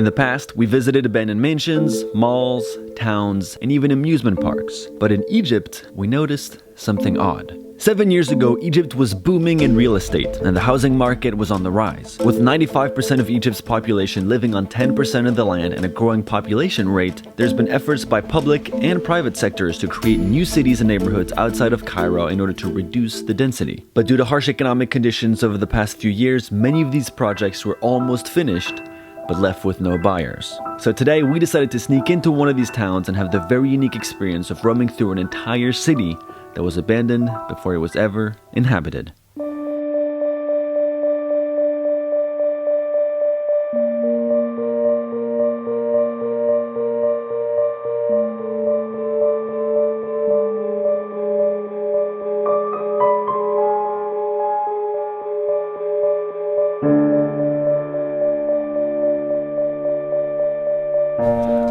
In the past, we visited abandoned mansions, malls, towns, and even amusement parks. But in Egypt, we noticed something odd. 7 years ago, Egypt was booming in real estate, and the housing market was on the rise. With 95% of Egypt's population living on 10% of the land and a growing population rate, there's been efforts by public and private sectors to create new cities and neighborhoods outside of Cairo in order to reduce the density. But due to harsh economic conditions over the past few years, many of these projects were almost finished, but left with no buyers. So today we decided to sneak into one of these towns and have the very unique experience of roaming through an entire city that was abandoned before it was ever inhabited.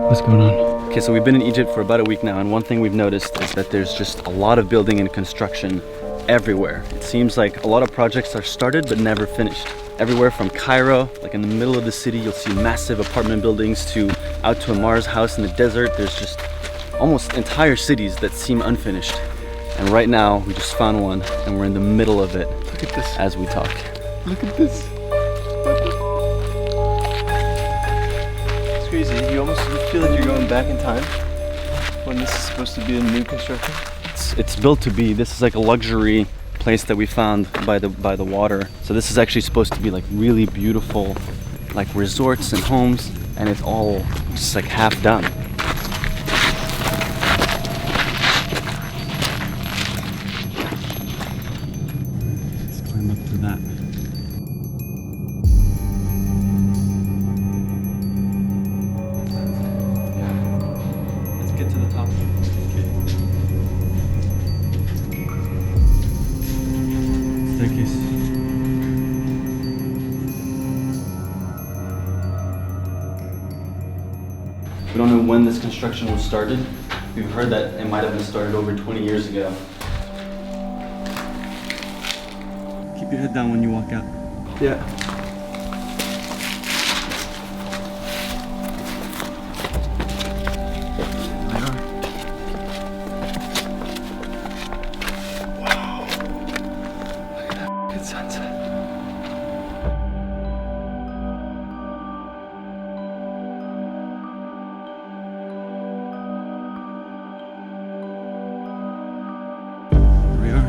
What's going on? Okay, so we've been in Egypt for about a week now, and one thing we've noticed is that there's just a lot of building and construction everywhere. It seems like a lot of projects are started but never finished. Everywhere from Cairo, like in the middle of the city, you'll see massive apartment buildings to out to Ammar's house in the desert. There's just almost entire cities that seem unfinished. And right now, we just found one, and we're in the middle of it. Look at this. As we talk. Look at this. Crazy. You almost feel like you're going back in time when this is supposed to be a new construction. It's built to be. This is like a luxury place that we found by the water. So this is actually supposed to be like really beautiful, like resorts and homes, and it's all just like half done. Let's climb up to that. To the top. Okay. Staircase. We don't know when this construction was started. We've heard that it might have been started over 20 years ago. Keep your head down when you walk out. Yeah. Sunset. Here we are.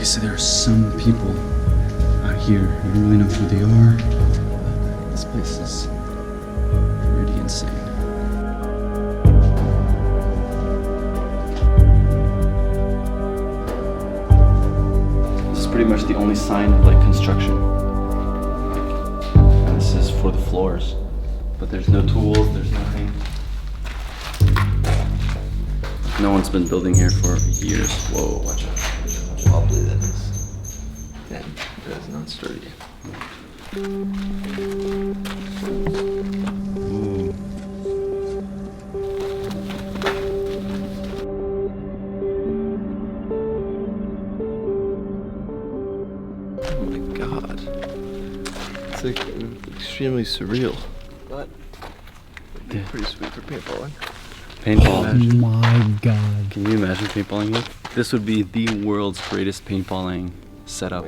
So there are some people out here. We don't really know who they are. This place is pretty insane. This is pretty much the only sign of like construction. And this is for the floors, but there's no tools. There's nothing. No one's been building here for years. Whoa, watch out. Wobbly that is. Damn, that is not sturdy. Ooh. Oh my god. It's like extremely surreal. But it'd be pretty sweet for paintballing. Paintball. Oh my god. Can you imagine paintballing here? This would be the world's greatest paintballing setup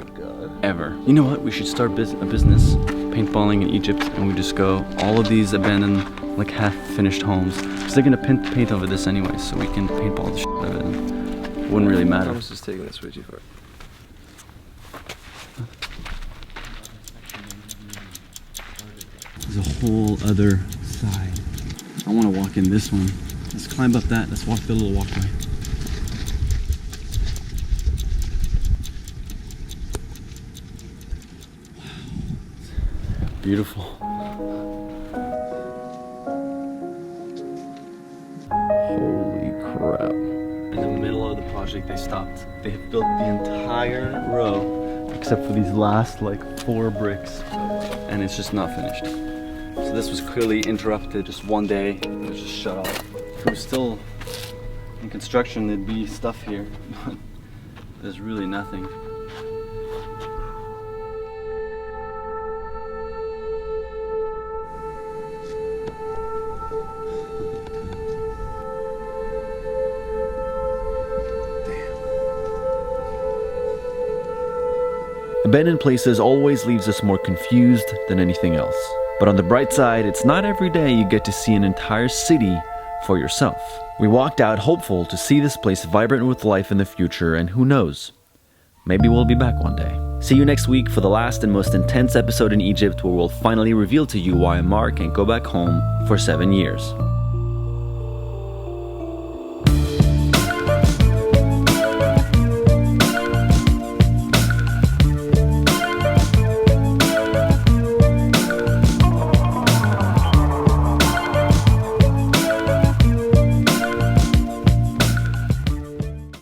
ever. You know what? We should start a business paintballing in Egypt, and we just go all of these abandoned, like half-finished homes. Because they're gonna paint over this anyway, so we can paintball the shit out of it. It wouldn't really matter. Thomas is taking this way too far. There's a whole other side. I want to walk in this one. Let's climb up that. Let's walk the little walkway. Beautiful. Holy crap. In the middle of the project they stopped. They have built the entire row except for these last like 4 bricks, and it's just not finished. So this was clearly interrupted just one day. It was just shut off. If it was still in construction, there'd be stuff here, but there's really nothing. Abandoned places always leaves us more confused than anything else. But on the bright side, it's not every day you get to see an entire city for yourself. We walked out hopeful to see this place vibrant with life in the future, and who knows, maybe we'll be back one day. See you next week for the last and most intense episode in Egypt, where we'll finally reveal to you why Ammar can't go back home for 7 years.